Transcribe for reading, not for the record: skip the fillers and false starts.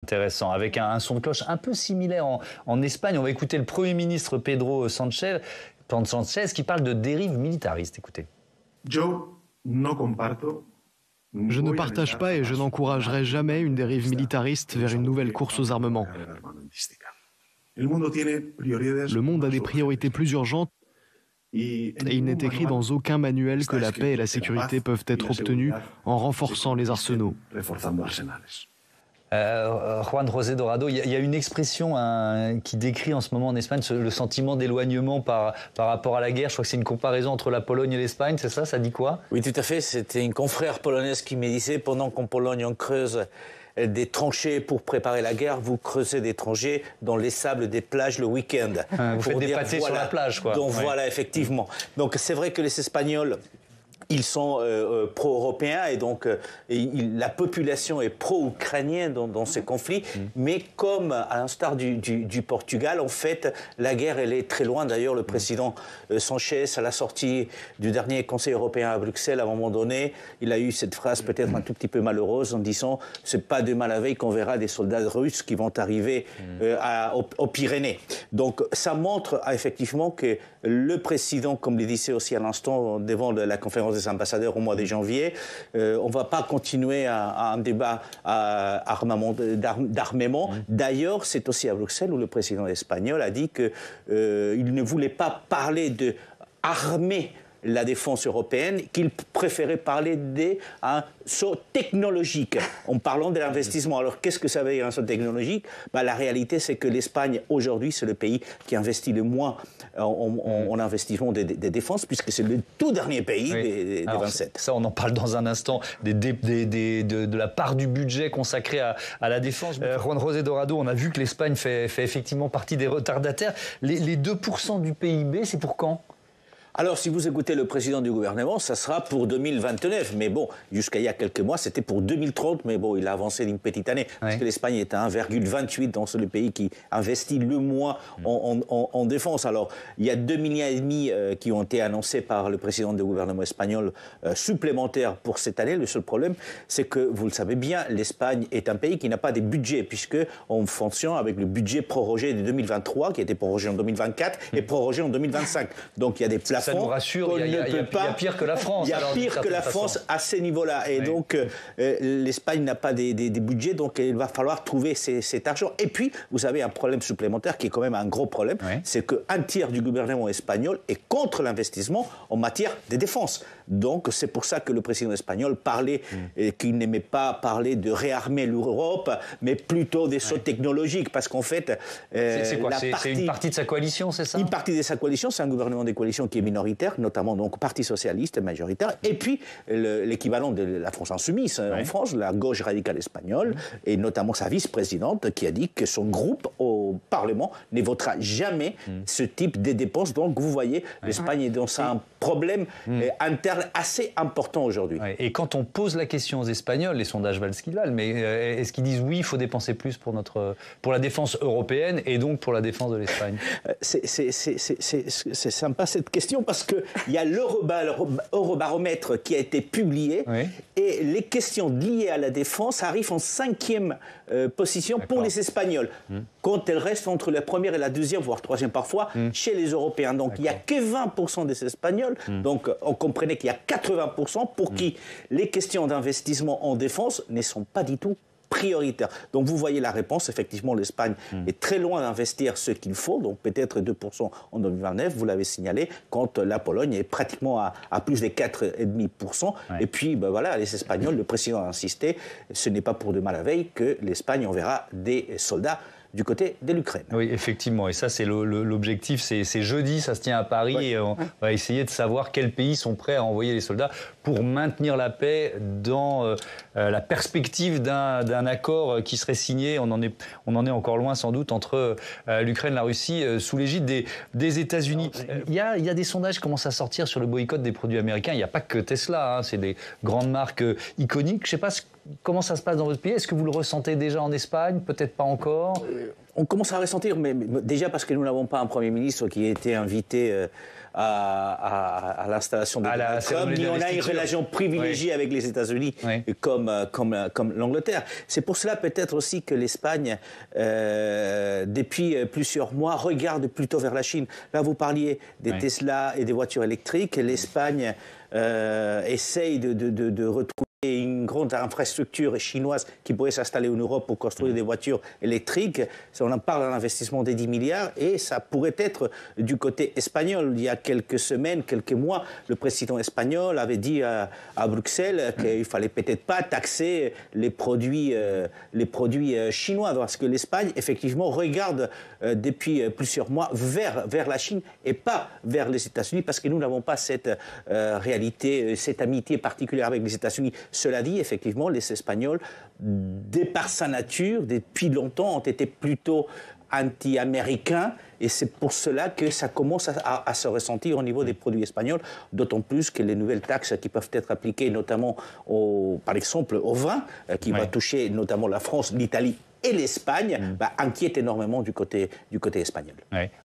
Intéressant, avec un son de cloche un peu similaire en Espagne. On va écouter le Premier ministre Pedro Sánchez qui parle de dérive militariste. Écoutez. Je ne partage pas et je n'encouragerai jamais une dérive militariste vers une nouvelle course aux armements. Le monde a des priorités plus urgentes et il n'est écrit dans aucun manuel que la paix et la sécurité peuvent être obtenues en renforçant les arsenaux. Juan José Dorado, il y a une expression qui décrit en ce moment en Espagne le sentiment d'éloignement par rapport à la guerre. Je crois que c'est une comparaison entre la Pologne et l'Espagne, c'est ça? Ça dit quoi? Oui, tout à fait. C'était une confrère polonaise qui me disait, pendant qu'en Pologne on creuse des tranchées pour préparer la guerre, vous creusez des tranchées dans les sables des plages le week-end. Vous faites des pâtés sur la plage, quoi. Donc voilà, effectivement. Donc c'est vrai que les Espagnols, ils sont pro-européens et donc la population est pro-ukrainienne dans ces conflits. Mais comme à l'instar du Portugal, en fait, la guerre, elle est très loin. D'ailleurs, le président Sánchez, à la sortie du dernier Conseil européen à Bruxelles, à un moment donné, il a eu cette phrase peut-être un tout petit peu malheureuse en disant « c'est pas demain la veille qu'on verra des soldats russes qui vont arriver aux Pyrénées ». Donc ça montre effectivement que le président, comme le disait aussi à l'instant devant la conférence des ambassadeurs au mois de janvier, on ne va pas continuer à un débat d'armement. D'ailleurs, c'est aussi à Bruxelles où le président espagnol a dit qu'il ne voulait pas parler d'armer la défense européenne, qu'il préférait parler d'un saut technologique en parlant de l'investissement. Alors qu'est-ce que ça veut dire un saut technologique? La réalité, c'est que l'Espagne, aujourd'hui, c'est le pays qui investit le moins en investissement de défense, puisque c'est le tout dernier pays des 27. Ça, on en parle dans un instant, de la part du budget consacré à la défense. Juan José Dorado, on a vu que l'Espagne fait effectivement partie des retardataires. Les 2% du PIB, c'est pour quand? Alors, si vous écoutez le président du gouvernement, ça sera pour 2029. Mais bon, jusqu'à il y a quelques mois, c'était pour 2030. Mais bon, il a avancé d'une petite année. Parce que l'Espagne est à 1,28 dans le pays qui investit le moins en défense. Alors, il y a 2,5 milliards qui ont été annoncés par le président du gouvernement espagnol supplémentaires pour cette année. Le seul problème, c'est que, vous le savez bien, l'Espagne est un pays qui n'a pas de budget, puisqu'on fonctionne avec le budget prorogé de 2023, qui a été prorogé en 2024 et prorogé en 2025. Donc, il y a des plafonds. Ça nous rassure, il y a pire que la France. Il y a pire que la France à ces niveaux-là. Et donc, l'Espagne n'a pas des budgets, donc il va falloir trouver cet argent. Et puis, vous avez un problème supplémentaire qui est quand même un gros problème, c'est qu'un tiers du gouvernement espagnol est contre l'investissement en matière de défense. Donc, c'est pour ça que le président espagnol parlait, qu'il n'aimait pas parler de réarmer l'Europe, mais plutôt des sauts technologiques. Parce qu'en fait, c'est quoi? C'est une partie de sa coalition, c'est ça? Une partie de sa coalition, c'est un gouvernement des coalitions qui est minoritaire, notamment donc Parti socialiste majoritaire, et puis l'équivalent de la France insoumise en France, la gauche radicale espagnole, et notamment sa vice-présidente qui a dit que son groupe au Parlement ne votera jamais ce type de dépenses. Donc vous voyez, l'Espagne est dans un problème interne assez important aujourd'hui. Et quand on pose la question aux Espagnols, les sondages valent ce qu'ils valent, mais est-ce qu'ils disent oui, il faut dépenser plus pour la défense européenne et donc pour la défense de l'Espagne? C'est sympa cette question parce qu'il y a l'Eurobaromètre qui a été publié et les questions liées à la défense arrivent en 5e position pour les Espagnols, quand elles restent entre la première et la deuxième, voire troisième parfois, chez les Européens. Donc il n'y a que 20% des Espagnols, donc on comprenait qu'il y a 80% pour qui les questions d'investissement en défense ne sont pas du tout prioritaire. Donc vous voyez la réponse, effectivement l'Espagne est très loin d'investir ce qu'il faut, donc peut-être 2% en 2029, vous l'avez signalé, quand la Pologne est pratiquement à plus de 4,5%. Et puis voilà, les Espagnols, le président a insisté, ce n'est pas pour demain la veille que l'Espagne enverra des soldats du côté de l'Ukraine. Oui, effectivement, et ça c'est l'objectif, c'est jeudi, ça se tient à Paris, et on va essayer de savoir quels pays sont prêts à envoyer les soldats pour maintenir la paix dans la perspective d'un accord qui serait signé, on en est encore loin sans doute, entre l'Ukraine et la Russie sous l'égide des États-Unis. Il y a des sondages qui commencent à sortir sur le boycott des produits américains, il n'y a pas que Tesla, c'est des grandes marques iconiques, je ne sais pas comment ça se passe dans votre pays? Est-ce que vous le ressentez déjà en Espagne? Peut-être pas encore. On commence à ressentir, mais déjà parce que nous n'avons pas un Premier ministre qui a été invité à l'installation de Donald Trump, ni on a une relation privilégiée avec les États-Unis comme l'Angleterre. C'est pour cela peut-être aussi que l'Espagne, depuis plusieurs mois, regarde plutôt vers la Chine. Là, vous parliez des Tesla et des voitures électriques. L'Espagne essaye de retrouver une grande infrastructure chinoise qui pourrait s'installer en Europe pour construire des voitures électriques. On en parle d'un investissement de 10 milliards et ça pourrait être du côté espagnol. Il y a quelques semaines, quelques mois, le président espagnol avait dit à Bruxelles qu'il ne fallait peut-être pas taxer les produits chinois parce que l'Espagne, effectivement, regarde depuis plusieurs mois vers la Chine et pas vers les États-Unis parce que nous n'avons pas cette réalité, cette amitié particulière avec les États-Unis. Cela dit, effectivement, les Espagnols, de par sa nature, depuis longtemps, ont été plutôt anti-américains et c'est pour cela que ça commence à se ressentir au niveau des produits espagnols, d'autant plus que les nouvelles taxes qui peuvent être appliquées, notamment, par exemple, au vin, qui va toucher notamment la France, l'Italie et l'Espagne, inquiètent énormément du côté espagnol.